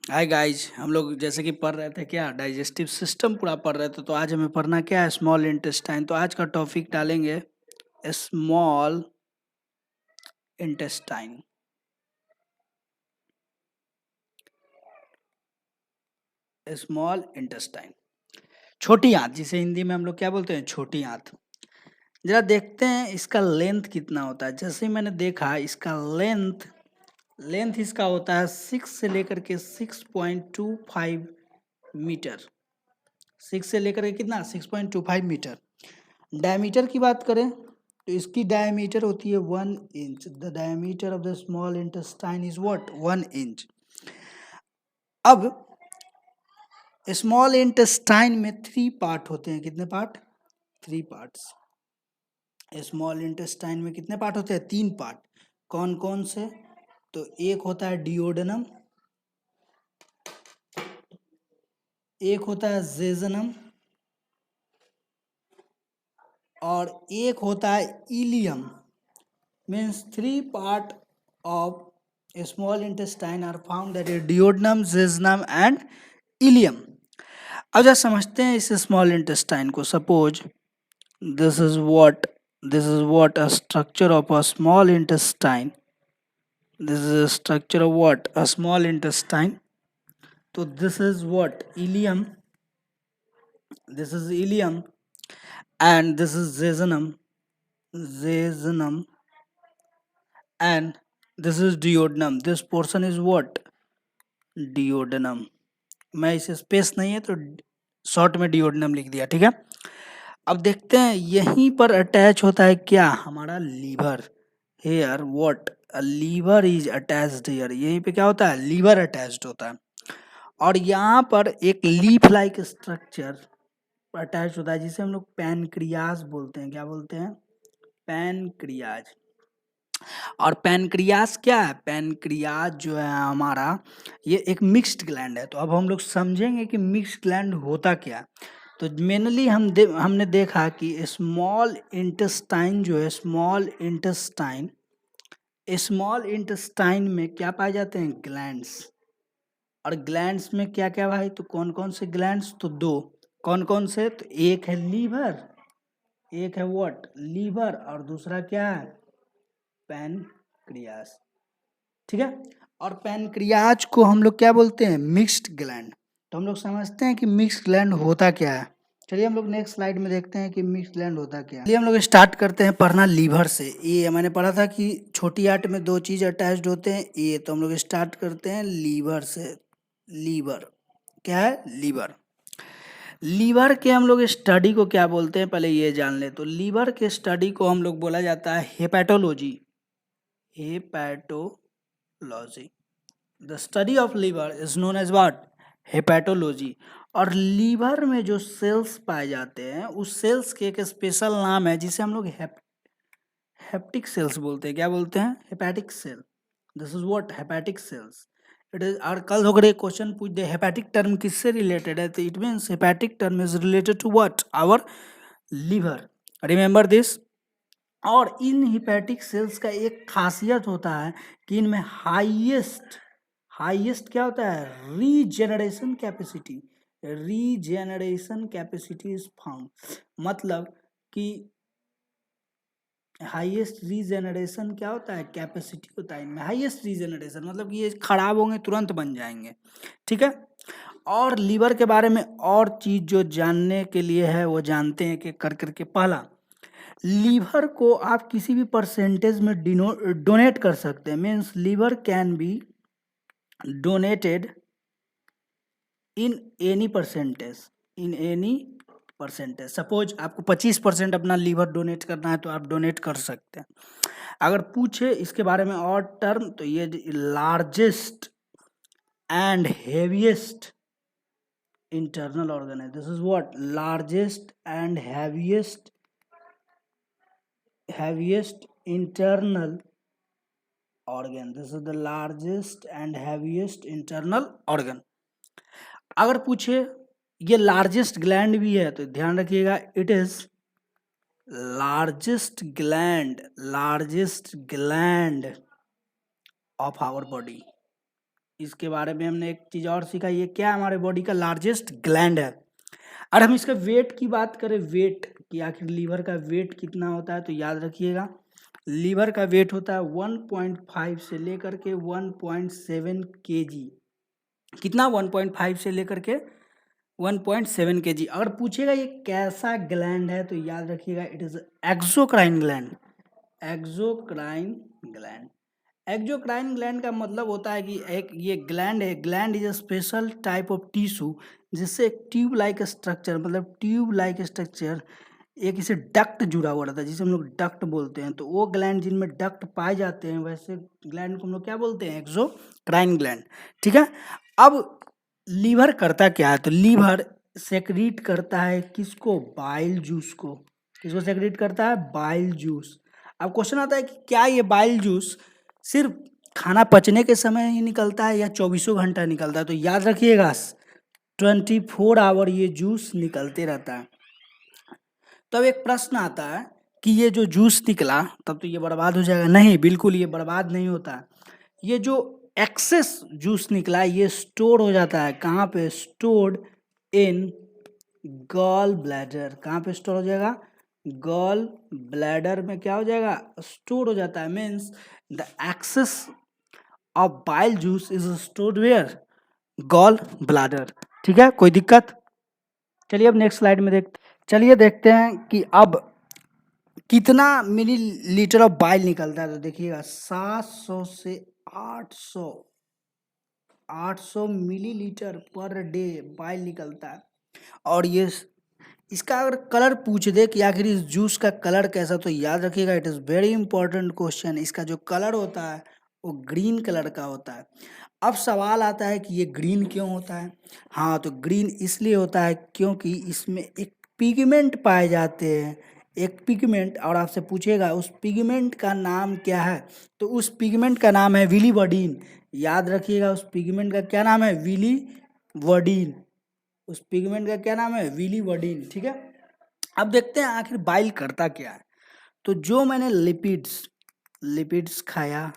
Hi guys, हम लोग जैसे कि पढ़ रहे थे क्या डाइजेस्टिव सिस्टम पूरा पढ़ रहे थे। तो आज हमें पढ़ना क्या है, स्मॉल इंटेस्टाइन। तो आज का टॉपिक डालेंगे स्मॉल इंटेस्टाइन। स्मॉल इंटेस्टाइन, छोटी आंत, जिसे हिंदी में हम लोग क्या बोलते हैं, छोटी आंत। जरा देखते हैं इसका लेंथ कितना होता है। जैसे ही मैंने देखा इसका लेंथ लेंथ इसका होता है 6 से लेकर के 6.25 मीटर। 6 से लेकर के कितना, 6.25 मीटर। डायमीटर की बात करें तो इसकी डायमीटर होती है 1 inch. The diameter of the small intestine is what, 1 inch. अब स्मॉल इंटेस्टाइन में 3 पार्ट होते हैं। कितने पार्ट? 3 पार्ट्स। स्मॉल इंटेस्टाइन में कितने पार्ट होते हैं? 3 पार्ट। कौन कौन से? तो एक होता है डिओडेनम, एक होता है जेजनम, और एक होता है ileum. Means 3 part of small intestine are found, that is duodenum, jejunum and ileum. अब जरा समझते हैं इस स्मॉल इंटेस्टाइन को। Suppose this is what a structure of a small intestine. This is a structure of what, a small intestine. तो this is what, ileum, this is ileum, and this is jejunum, and this is duodenum. This portion is what, duodenum. मैं इसे space नहीं है तो short में duodenum लिख दिया, ठीक है। अब देखते हैं यहीं पर अटैच होता है क्या, हमारा liver. Here what, a liver is attached here. यहीं पे क्या होता है, लीवर अटैच्ड होता है। और यहाँ पर एक लीफ लाइक स्ट्रक्चर अटैच होता है जिसे हम लोग पैनक्रियाज बोलते हैं। क्या बोलते हैं? पैनक्रियाज। और पैनक्रियाज क्या है? पैनक्रियाज जो है हमारा, ये एक मिक्स्ड ग्लैंड है। तो अब हम लोग समझेंगे कि मिक्स्ड ग्लैंड होता क्या है। तो मेनली हमने देखा कि स्मॉल इंटेस्टाइन जो है, स्मॉल इंटेस्टाइन में क्या पाए जाते हैं, ग्लैंड्स। और ग्लैंड्स में क्या क्या भाई, तो कौन कौन से ग्लैंड्स, तो 2। कौन कौन से? तो एक है लीवर, एक है व्हाट, लीवर, और दूसरा क्या है, पैनक्रियाज, ठीक है। और पैनक्रियाज को हम लोग क्या बोलते हैं, मिक्स्ड ग्लैंड। तो हम लोग समझते हैं कि मिक्स्ड ग्लैंड होता क्या है। चलिए हम लोग नेक्स्ट स्लाइड में देखते हैं कि मिक्स्ड ग्लैंड होता क्या है। चलिए हम लोग स्टार्ट करते हैं पढ़ना लीवर से। ये मैंने पढ़ा था कि छोटी आंत में 2 चीज अटैच्ड होते हैं। ये तो हम लोग स्टार्ट करते हैं लीवर से। लीवर क्या है? लीवर। लीवर के हम लोग स्टडी को क्या बोलते हैं, पहले ये जान ले। तो लीवर के स्टडी को हम लोग बोला जाता है hepatology. Hepatology, the study of liver is known as what, hepatology. और लीवर में जो सेल्स पाए जाते हैं उस सेल्स के एक स्पेशल नाम है जिसे हम लोग हेप्टिक सेल्स बोलते हैं। क्या बोलते हैं? Hepatic cell. This is what, hepatic cells. It is. और कल हो गए क्वेश्चन पूछ दे हेपेटिक टर्म किससे रिलेटेड है, तो it means hepatic term is related to what, our liver. Remember this. और इन हिपैटिक सेल्स का एक खासियत होता है कि इनमें हाईएस्ट क्या होता है, regeneration capacity. Regeneration capacity is found, मतलब कि हाईएस्ट रीजेनरेशन क्या होता है, कैपेसिटी होता है इनमें। हाईएस्ट रीजेनरेशन मतलब कि ये खराब होंगे तुरंत बन जाएंगे, ठीक है। और लीवर के बारे में और चीज जो जानने के लिए है वो जानते हैं कि कर करके। पहला, लीवर को आप किसी भी परसेंटेज में डोनेट कर सकते हैं। Means liver can be donated in any percentage. Suppose आपको 25% अपना लीवर डोनेट करना है तो आप डोनेट कर सकते हैं। अगर पूछे इसके बारे में और टर्म, तो ये largest and heaviest internal organ है। This is what, largest and heaviest internal organ. This is the largest and heaviest internal organ. अगर पूछे ये लार्जेस्ट ग्लैंड भी है तो ध्यान रखिएगा, it is largest gland of our body. इसके बारे में हमने एक चीज़ और सीखा, ये क्या हमारे बॉडी का लार्जेस्ट ग्लैंड है। और हम इसका वेट की बात करें, वेट कि आखिर लीवर का वेट कितना होता है, तो याद रखिएगा लीवर का वेट होता है 1.5 से लेकर के 1.7 केजी। कितना? 1.5 से लेकर के 1.7 केजी। अगर पूछेगा ये कैसा ग्लैंड है, तो याद रखिएगा it is exocrine gland. Exocrine gland. Exocrine gland का मतलब होता है कि एक ये ग्लैंड है, gland is a special type of tissue जिससे एक ट्यूब लाइक स्ट्रक्चर, मतलब ट्यूब लाइक स्ट्रक्चर, एक इसे डक्ट जुड़ा हुआ रहता है जिसे हम लोग डक्ट बोलते हैं। तो वो ग्लैंड जिनमें डक्ट पाए जाते हैं वैसे ग्लैंड को हम लोग क्या बोलते हैं? Exocrine gland. ठीक है। अब लीवर करता क्या है? तो लीवर सेक्रीट करता है किसको? बाइल जूस को। किसको सेक्रीट करता है? Bile juice. अब क्वेश्चन आता है कि क्या ये बाइल जूस सिर्फ खाना पचने के समय ही निकलता है या 24 घंटा निकलता है? तो याद रखिएगा 24 आवर ये जूस निकलते रहता है। तब एक प्रश्न आता है कि ये जो जूस निकला तब तो ये बर्बाद हो जाएगा? नहीं, बिल्कुल ये बर्बाद नहीं होता। ये जो एक्सेस जूस निकला ये स्टोर हो जाता है। कहाँ पे? Stored in gall bladder. कहाँ पे स्टोर हो जाएगा? गॉल ब्लैडर में क्या हो जाएगा? स्टोर हो जाता है। Means the excess of bile juice is stored where? Gall bladder. ठीक है, कोई दिक्कत? चलिए अब नेक्स्ट स्लाइड में देखते हैं कि अब कितना मिलीलीटर ऑफ बाइल निकलता है। तो देखिएगा 700 से 800 मिलीलीटर पर डे बाइल निकलता है। और ये इसका अगर कलर पूछ दे कि आखिर इस जूस का कलर कैसा, तो याद रखिएगा it is very important question. इसका जो कलर होता है वो ग्रीन कलर का होता है। अब सवाल आता है कि ये ग्रीन क्यों होता है? हाँ, तो ग्रीन इसलिए होता है क्योंकि इसमें एक पिगमेंट पाए जाते हैं, एक पिगमेंट। और आपसे पूछेगा उस पिगमेंट का नाम क्या है, तो उस पिगमेंट का नाम है विलीवर्डिन। याद रखिएगा उस पिगमेंट का क्या नाम है? विलीवर्डिन। उस पिगमेंट का क्या नाम है? विलीवर्डिन। ठीक है। अब देखते हैं आखिर बाइल करता क्या है। तो जो मैंने लिपिड्स खाया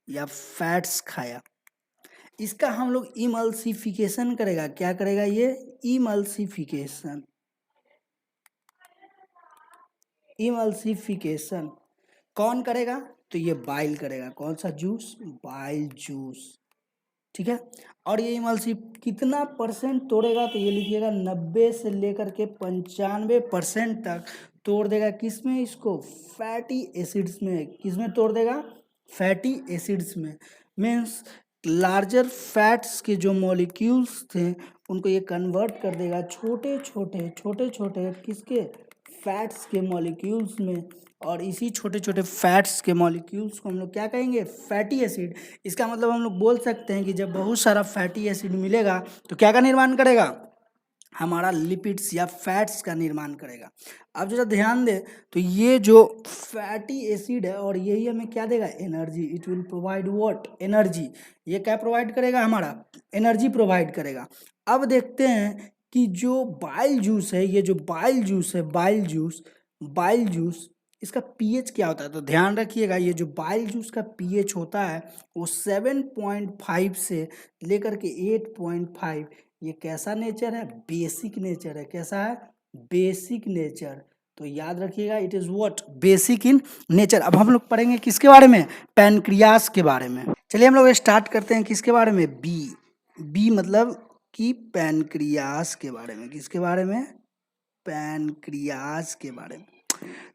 या फैट्स खाया, इसका हम लोग इमल्सिफिकेशन करेगा। क्या करेगा ये? इमल्सिफिकेशन। इमल्सिफिकेशन कौन करेगा? तो ये बाइल करेगा। कौन सा जूस? Bile juice. ठीक है। और ये इमल्सिफ कितना परसेंट तोड़ेगा? तो ये लिखिएगा 90 से लेकर के 95% तक तोड़ देगा। किसमें? इसको फैटी एसिड्स में। किसमें तोड़ देगा? फैटी एसिड्स में। मीन्स लार्जर फैट्स के जो मॉलिक्यूल्स थे उनको ये कन्वर्ट कर देगा छोटे छोटे किसके? फैट्स के मॉलिक्यूल्स में। और इसी छोटे छोटे फैट्स के मॉलिक्यूल्स को हम लोग क्या कहेंगे? Fatty acid. इसका मतलब हम लोग बोल सकते हैं कि जब बहुत सारा फैटी एसिड मिलेगा तो क्या का निर्माण करेगा? हमारा लिपिड्स या फैट्स का निर्माण करेगा। अब जरा ध्यान दे, तो ये जो फैटी एसिड है और यही हमें क्या देगा? Energy. It will provide what? Energy. ये क्या प्रोवाइड करेगा? हमारा एनर्जी प्रोवाइड करेगा। अब देखते हैं कि जो बाइल जूस है, ये जो बाइल जूस इसका पीएच क्या होता है? तो ध्यान रखिएगा ये जो बाइल जूस का पीएच होता है वो 7.5 से लेकर के 8.5। ये कैसा नेचर है? बेसिक नेचर है। कैसा है? Basic nature. तो याद रखिएगा it is what? Basic in nature. अब हम लोग पढ़ेंगे किसके बारे में? पैनक्रियास के बारे में। चलिए हम लोग स्टार्ट करते हैं किसके बारे में? बी मतलब कि पैनक्रियास के बारे में। किसके बारे में? पैनक्रियास के बारे में।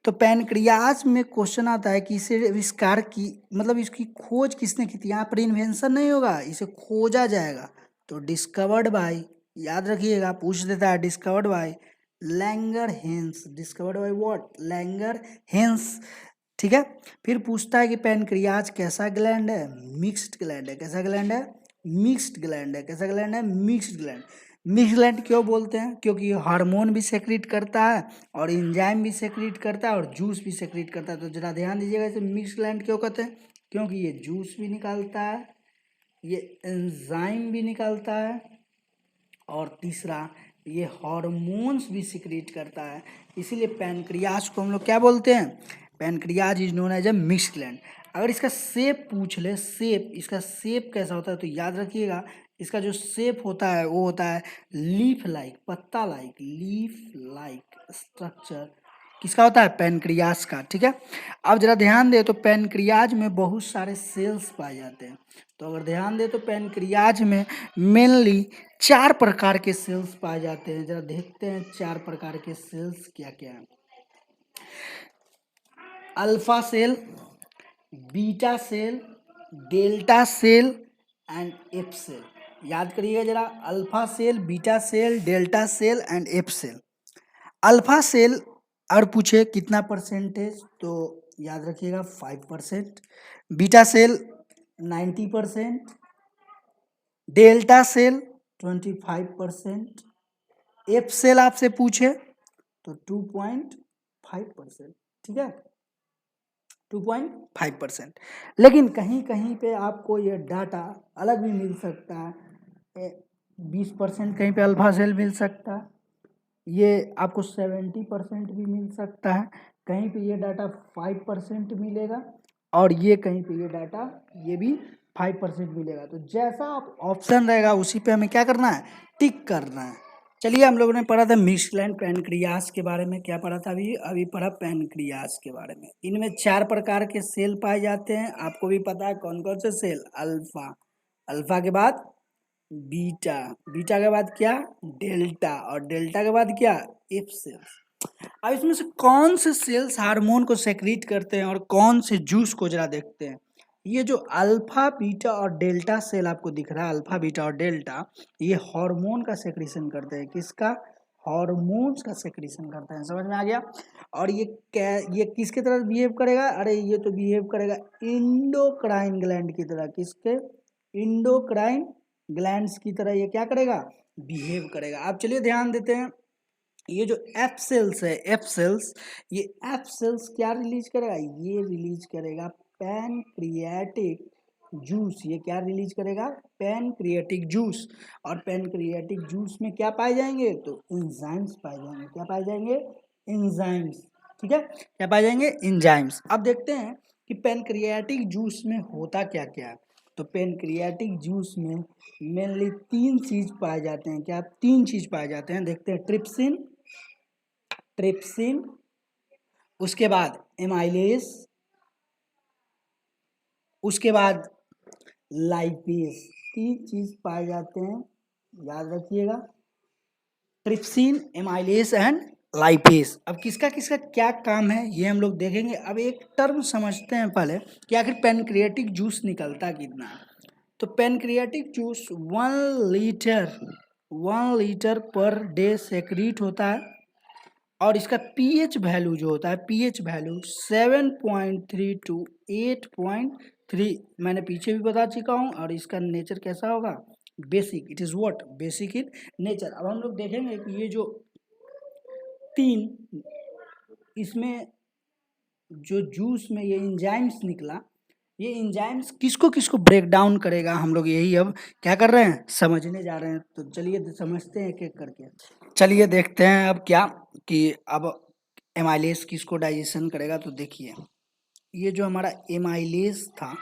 तो पैनक्रियास में क्वेश्चन आता है कि इसे आविष्कार की, मतलब इसकी खोज किसने की थी? यहाँ पर इन्वेंशन नहीं होगा, इसे खोजा जाएगा। तो डिस्कवर्ड बाय, याद रखिएगा पूछ देता है, discovered by Langer hence. Discovered by what? Langer hence. ठीक है। फिर पूछता है कि पैनक्रियाज कैसा ग्लैंड है? मिक्स्ड ग्लैंड है। कैसा ग्लैंड है? मिक्स्ड ग्लैंड है। कैसा ग्लैंड है? Mixed gland. मिक्स्ड ग्लैंड क्यों बोलते हैं? क्योंकि ये हार्मोन भी सेक्रेट करता है और एंजाइम भी सेक्रेट करता है और जूस भी सेक्रेट करता है। तो जरा ध्यान दीजिएगा इसे मिक्स्ड ग्लैंड क्यों कहते हैं? क्योंकि ये जूस भी निकालता है, ये एंजाइम भी निकालता है, और तीसरा ये हार्मोन्स भी सिक्रीट करता है। इसीलिए पैनक्रियाज को हम लोग क्या बोलते हैं? Pancreas is known as a mixed gland. अगर इसका शेप पूछ ले, शेप, इसका शेप कैसा होता है, तो याद रखिएगा इसका जो शेप होता है वो होता है लीफ लाइक, पत्ता लाइक, लीफ लाइक स्ट्रक्चर किसका होता है, पैनक्रियाज का। ठीक है, अब जरा ध्यान दे तो पैनक्रियाज में बहुत सारे सेल्स पाए जाते हैं। तो अगर ध्यान दे तो पैनक्रियाज में मेनली 4 प्रकार के सेल्स पाए जाते हैं। जरा देखते हैं 4 प्रकार के सेल्स क्या क्या है। Alpha cell, beta cell, delta cell and F cell. याद करिएगा जरा, alpha cell, beta cell, delta cell and F cell. Alpha cell और पूछे कितना परसेंटेज, तो याद रखिएगा 5%, beta cell 90%, delta cell 25%, F cell आपसे पूछे तो 2.5%। ठीक है, 2.5%। लेकिन कहीं कहीं पे आपको ये डाटा अलग भी मिल सकता है, 20% कहीं पे अल्फा सेल मिल सकता है, ये आपको 70% भी मिल सकता है, कहीं पे ये डाटा 5% मिलेगा, और ये कहीं पे ये डाटा ये भी 5% मिलेगा। तो जैसा आप ऑप्शन रहेगा उसी पे हमें क्या करना है, टिक करना है। चलिए, हम लोगों ने पढ़ा था मिक्सलाइन पैनक्रियास के बारे में। क्या पढ़ा था अभी पढ़ा पैनक्रियास के बारे में। इनमें 4 प्रकार के सेल पाए जाते हैं, आपको भी पता है कौन कौन से सेल। अल्फा, अल्फा के बाद बीटा, बीटा के बाद क्या, डेल्टा, और डेल्टा के बाद क्या, एफ सेल्स। अब इसमें से कौन से सेल्स हार्मोन को सेक्रीट करते हैं और कौन से जूस को जरा देखते हैं। ये जो अल्फा बीटा और डेल्टा सेल आपको दिख रहा है, अल्फा बीटा और डेल्टा, ये हार्मोन का सेक्रीशन करते हैं। किसका, हार्मोन्स का सेक्रीशन करते हैं। समझ में आ गया। और ये किसके तरह बिहेव करेगा, अरे ये तो बिहेव करेगा इंडोक्राइन ग्लैंड की तरह। किसके, इंडोक्राइन ग्लैंड्स की तरह ये क्या करेगा, बिहेव करेगा। आप चलिए ध्यान देते हैं, ये जो एफ सेल्स है, एफ सेल्स, ये एफ सेल्स क्या रिलीज करेगा, ये रिलीज करेगा पैनक्रियाटिक जूस। ये क्या रिलीज करेगा, पैनक्रियाटिक जूस। और पैनक्रियाटिक जूस में क्या पाए जाएंगे, तो एंजाइम्स पाए जाएंगे। क्या पाए जाएंगे, एंजाइम्स। ठीक है, क्या पाए जाएंगे, एंजाइम्स। अब देखते हैं कि पैनक्रियाटिक जूस में होता क्या क्या है। तो पैनक्रियाटिक जूस में मेनली 3 चीज पाए जाते हैं। क्या, 3 चीज पाए जाते हैं, देखते हैं। ट्रिप्सिन, ट्रिप्सिन, उसके बाद एमाइलेज, उसके बाद लाइपेज। 3 चीज पाए जाते हैं, याद रखिएगा, ट्रिप्सिन, एमाइलेज एंड लाइपेज। अब किसका किसका क्या काम है ये हम लोग देखेंगे। अब एक टर्म समझते हैं पहले कि आखिर पैनक्रियाटिक जूस निकलता कितना है। तो pancreatic juice 1 litre per day secrete होता है, और इसका पीएच वैल्यू जो होता है, पीएच वैल्यू 7.3 टू 8.3 मैंने पीछे भी बता चुका हूँ। और इसका नेचर कैसा होगा, basic. It is what, basic in nature. अब हम लोग देखेंगे कि ये जो 3, इसमें जो जूस में ये एंजाइम्स निकला, ये एंजाइम्स किसको किसको ब्रेक डाउन करेगा, हम लोग यही अब क्या कर रहे हैं, समझने जा रहे हैं। तो चलिए समझते हैं एक एक करके। चलिए देखते हैं अब क्या, कि अब एमाइलेज किसको डाइजेशन करेगा। तो देखिए, ये जो हमारा एमाइलेज था,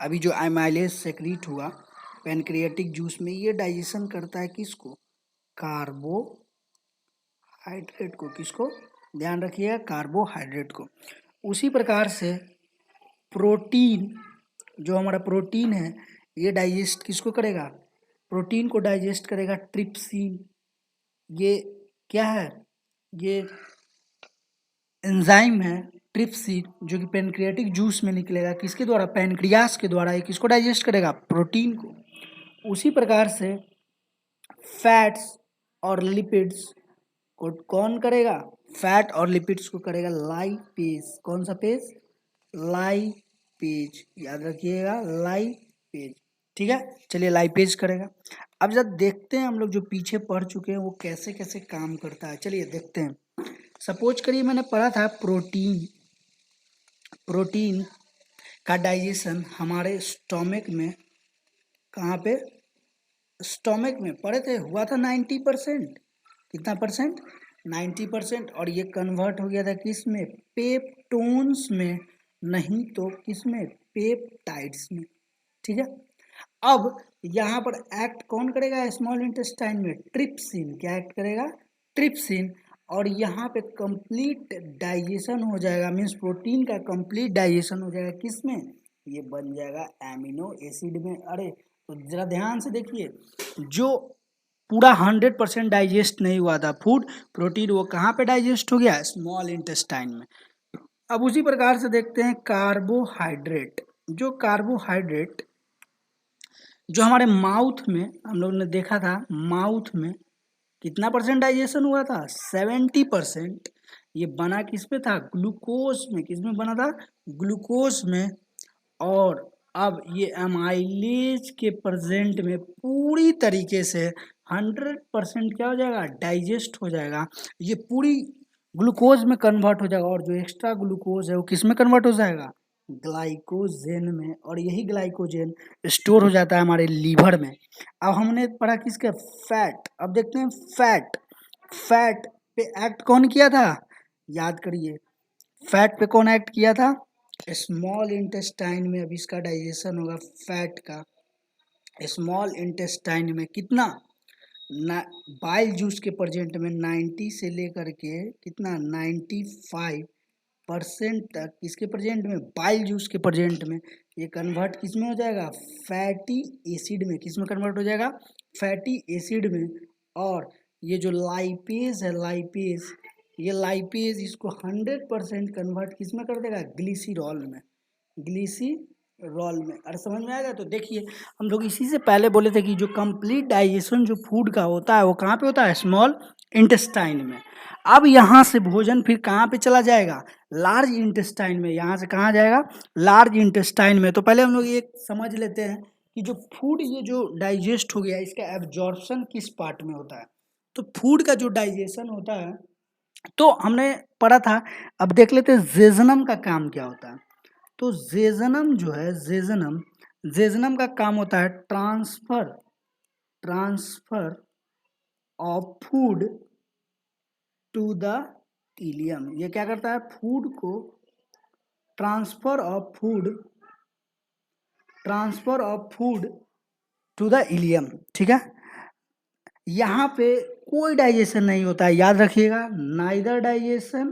अभी जो एमाइलेज सेक्रीट हुआ पैनक्रियाटिक जूस में, ये डाइजेशन करता है किसको, कार्बोहाइड्रेट को। किसको, ध्यान रखिएगा, कार्बोहाइड्रेट को। उसी प्रकार से प्रोटीन, जो हमारा प्रोटीन है, ये डाइजेस्ट किसको करेगा, प्रोटीन को डाइजेस्ट करेगा ट्रिप्सिन। ये क्या है, ये एंजाइम है ट्रिप्सिन, जो कि पैनक्रियाटिक जूस में निकलेगा। किसके द्वारा, पैनक्रियास के द्वारा। ये किसको डाइजेस्ट करेगा, प्रोटीन को। उसी प्रकार से फैट्स और लिपिड्स को कौन करेगा, फैट और लिपिड्स को करेगा लाइपेज। कौन सा पेज, लाइपेज, याद रखिएगा, लाइपेज। ठीक है, चलिए लाइपेज करेगा। अब जब देखते हैं हम लोग जो पीछे पढ़ चुके हैं वो कैसे कैसे काम करता है, चलिए देखते हैं। सपोज करिए मैंने पढ़ा था प्रोटीन, प्रोटीन का डाइजेशन हमारे स्टोमक में, कहाँ पे, स्टोमक में पढ़े थे, हुआ था 90%। कितना परसेंट, 90%। और ये कन्वर्ट हो गया था किस में, पेप्टोन्स में, नहीं तो किस में, पेप्टाइड्स में, ठीक है। अब यहाँ पर एक्ट कौन करेगा स्मॉल इंटेस्टाइन में? ट्रिप्सिन। क्या एक्ट करेगा? ट्रिप्सिन। और यहाँ पे कंप्लीट डाइजेशन हो जाएगा, मीन्स प्रोटीन का कंप्लीट डाइजेशन हो जाएगा किसमें? ये बन जाएगा एमिनो एसिड में। अरे तो जरा ध्यान से देखिए, जो पूरा 100% डाइजेस्ट नहीं हुआ था फूड प्रोटीन, वो कहाँ पे डाइजेस्ट हो गया? स्मॉल इंटेस्टाइन में। अब उसी प्रकार से देखते हैं कार्बोहाइड्रेट। जो कार्बोहाइड्रेट जो हमारे माउथ में हम लोग ने देखा था, माउथ में कितना परसेंट डाइजेशन हुआ था? 70%। ये बना किस पे था? ग्लूकोज में। किस में बना था? ग्लूकोज में। और अब ये एमाइलेज के प्रेजेंट में पूरी तरीके से 100% क्या हो जाएगा? डाइजेस्ट हो जाएगा। ये पूरी ग्लूकोज में कन्वर्ट हो जाएगा, और जो एक्स्ट्रा ग्लूकोज है वो किस में कन्वर्ट हो जाएगा? ग्लाइकोजेन में। और यही ग्लाइकोजेन स्टोर हो जाता है हमारे लीवर में। अब हमने पढ़ा किसके? फैट। अब देखते हैं फैट। फैट पे एक्ट कौन किया था? याद करिए, फैट पे कौन एक्ट किया था? स्मॉल इंटेस्टाइन में। अब इसका डाइजेशन होगा फैट का स्मॉल इंटेस्टाइन में कितना? बाइल जूस के प्रेजेंट में 90 से लेकर के कितना? 95% तक किसके प्रेजेंट में? बाइल जूस के प्रेजेंट में। ये कन्वर्ट किस में हो जाएगा? फैटी एसिड में। किस में कन्वर्ट हो जाएगा? फैटी एसिड में। और ये जो लाइपेज है, लाइपेज, ये लाइपेज इसको 100% कन्वर्ट किस में कर देगा? ग्लिसरॉल में। ग्लिसरॉल में। अरे समझ में आएगा? तो देखिए, हम लोग इसी से पहले बोले थे कि जो कंप्लीट डाइजेशन जो फूड का होता है वो कहाँ पे होता है? स्मॉल इंटेस्टाइन में। अब यहाँ से भोजन फिर कहाँ पे चला जाएगा? लार्ज इंटेस्टाइन में। यहाँ से कहाँ जाएगा? लार्ज इंटेस्टाइन में। तो पहले हम लोग ये समझ लेते हैं कि जो फूड ये जो डाइजेस्ट हो गया, इसका एब्जॉर्प्शन किस पार्ट में होता है। तो फूड का जो डाइजेशन होता है तो हमने पढ़ा था। अब देख लेते हैं जेजनम का काम क्या होता है। तो जेजनम जो है, जेजनम का काम होता है transfer of food to the ileum. ये क्या करता है? फूड को transfer of food to the ileum, ठीक है। यहाँ पे कोई डाइजेशन नहीं होता है, याद रखिएगा। नाइदर डाइजेशन,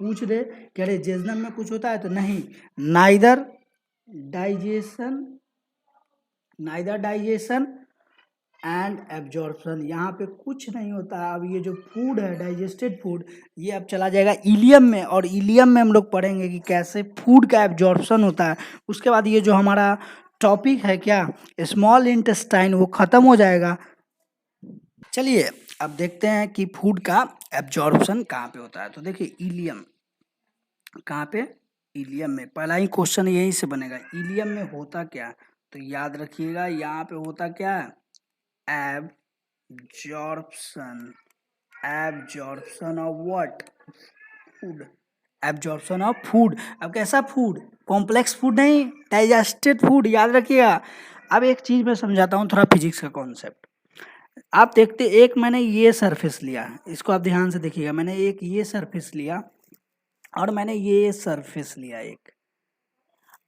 पूछ दे कह रहे जेजनम में कुछ होता है तो नहीं, नाइदर डाइजेशन एंड एब्जॉर्प्शन, यहाँ पे कुछ नहीं होता है। अब ये जो फूड है, डाइजेस्टेड फूड, ये अब चला जाएगा इलियम में, और इलियम में हम लोग पढ़ेंगे कि कैसे फूड का एब्जॉर्प्शन होता है। उसके बाद ये जो हमारा टॉपिक है क्या, स्मॉल इंटेस्टाइन, वो खत्म हो जाएगा। चलिए अब देखते हैं कि फूड का एब्जॉर्प्शन कहाँ पे होता है। तो देखिए इलियम कहाँ पे? इलियम में। पहला ही क्वेश्चन यहीं से बनेगा, इलियम में होता क्या? तो याद रखिएगा, यहाँ पे होता क्या है? Absorption of what? Food. Absorption of food. अब कैसा फूड? कॉम्प्लेक्स फूड नहीं, डाइजेस्टेड फूड, याद रखिएगा। अब एक चीज मैं समझाता हूँ थोड़ा फिजिक्स का कॉन्सेप्ट। आप देखते, एक मैंने ये सरफेस लिया, इसको आप ध्यान से देखिएगा। मैंने एक ये सरफेस लिया और मैंने ये सरफेस लिया एक।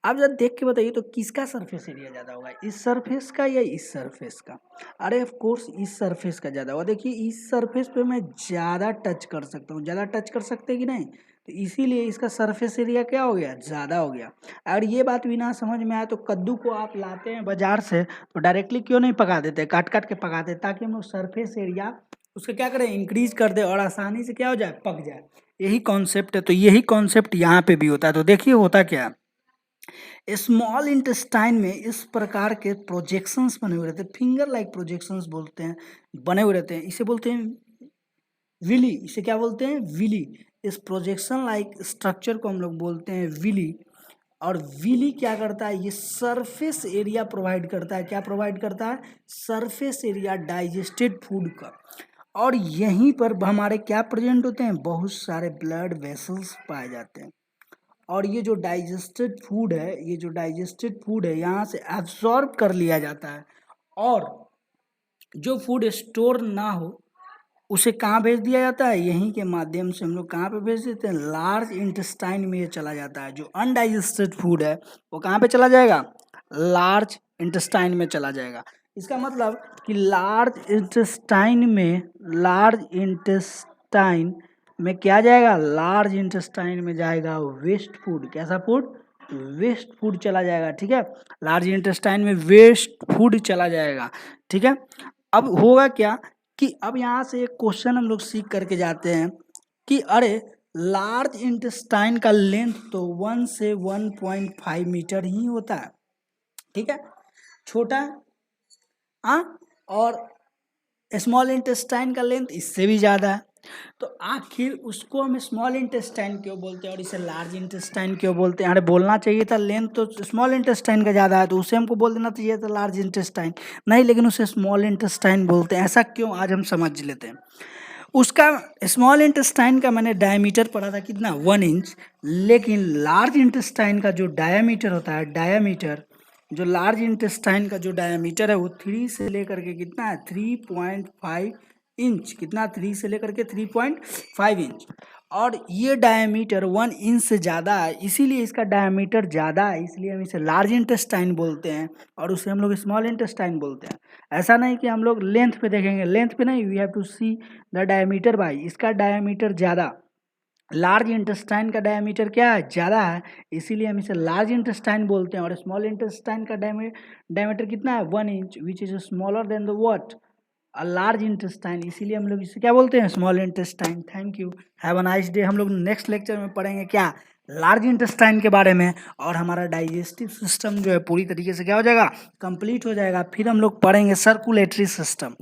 आप जब देख के बताइए तो किसका सरफेस एरिया ज़्यादा होगा, इस सरफेस का या इस सरफेस का? अरे ऑफ कोर्स इस सरफेस का ज़्यादा होगा। देखिए इस सरफेस पे मैं ज़्यादा टच कर सकता हूँ, ज़्यादा टच कर सकते कि नहीं, तो इसीलिए इसका सरफेस एरिया क्या हो गया? ज़्यादा हो गया। अगर ये बात भी ना समझ में आए तो कद्दू को आप लाते हैं बाजार से तो डायरेक्टली क्यों नहीं पका देते, काट काट के पकाते, ताकि हम लोग सरफेस एरिया उसका क्या करें? इंक्रीज कर दे, और आसानी से क्या हो जाए? पक जाए। यही कॉन्सेप्ट है। तो यही कॉन्सेप्ट यहाँ पे भी होता है। तो देखिए होता क्या है, स्मॉल इंटेस्टाइन में इस प्रकार के प्रोजेक्शंस बने हुए रहते हैं, फिंगर लाइक प्रोजेक्शंस बोलते हैं, बने हुए रहते हैं। इसे बोलते हैं विली। इसे क्या बोलते हैं? विली। इस प्रोजेक्शन लाइक स्ट्रक्चर को हम लोग बोलते हैं विली। और विली क्या करता है? ये सरफेस एरिया प्रोवाइड करता है। क्या प्रोवाइड करता है? सरफेस एरिया डाइजेस्टेड फूड का। और यहीं पर हमारे क्या प्रेजेंट होते हैं? बहुत सारे ब्लड वेसल्स पाए जाते हैं। और ये जो डाइजेस्टेड फूड है, यहाँ से एब्जॉर्ब कर लिया जाता है। और जो फूड स्टोर ना हो उसे कहाँ भेज दिया जाता है, यहीं के माध्यम से हम लोग कहाँ पे भेज देते हैं, लार्ज इंटेस्टाइन में ये चला जाता है। जो अनडाइजेस्टेड फूड है वो कहाँ पे चला जाएगा, लार्ज इंटेस्टाइन में चला जाएगा। इसका मतलब कि लार्ज इंटेस्टाइन में क्या जाएगा, लार्ज इंटेस्टाइन में जाएगा वेस्ट फूड। कैसा फूड, वेस्ट फूड चला जाएगा। ठीक है, लार्ज इंटेस्टाइन में वेस्ट फूड चला जाएगा। ठीक है, अब होगा क्या कि अब यहाँ से एक क्वेश्चन हम लोग सीख करके जाते हैं कि अरे लार्ज इंटेस्टाइन का लेंथ तो 1 से 1.5 मीटर ही होता है। ठीक है, छोटा और स्मॉल इंटेस्टाइन का लेंथ इससे भी ज़्यादा है। तो आखिर उसको हम स्मॉल इंटेस्टाइन क्यों बोलते हैं और इसे लार्ज इंटेस्टाइन क्यों बोलते हैं। अरे बोलना चाहिए था लेंथ तो स्मॉल इंटेस्टाइन का ज़्यादा है तो उसे हमको बोल देना चाहिए था लार्ज इंटेस्टाइन, नहीं, लेकिन उसे स्मॉल इंटेस्टाइन बोलते हैं। ऐसा क्यों, आज हम समझ लेते हैं। उसका स्मॉल इंटेस्टाइन का मैंने डायमीटर पढ़ा था कितना, 1 इंच, लेकिन लार्ज इंटेस्टाइन का जो डायमीटर होता है, जो लार्ज इंटेस्टाइन का जो डायमीटर है वो 3 से लेकर के कितना है, 3.5 इंच। कितना, 3 से लेकर के 3.5 इंच। और ये डायमीटर 1 इंच से ज़्यादा है, इसीलिए इसका डायमीटर ज़्यादा है, इसलिए हम इसे लार्ज इंटेस्टाइन बोलते हैं और उसे हम लोग स्मॉल इंटेस्टाइन बोलते हैं। ऐसा नहीं कि हम लोग लेंथ पे देखेंगे, लेंथ पे नहीं, we have to see the diameter by. इसका डायमीटर ज़्यादा, लार्ज इंटेस्टाइन का डायमीटर क्या है, ज़्यादा है, इसीलिए हम इसे लार्ज इंटेस्टाइन बोलते हैं। और स्मॉल इंटेस्टाइन का डायमीटर कितना है, 1 inch, which is smaller than the what, a large intestine, इसीलिए हम लोग इसे क्या बोलते हैं, small intestine. Thank you, have a nice day. हम लोग नेक्स्ट लेक्चर में पढ़ेंगे क्या, लार्ज इंटेस्टाइन के बारे में, और हमारा डाइजेस्टिव सिस्टम जो है पूरी तरीके से क्या हो जाएगा, कंप्लीट हो जाएगा। फिर हम लोग पढ़ेंगे सर्कुलेटरी सिस्टम।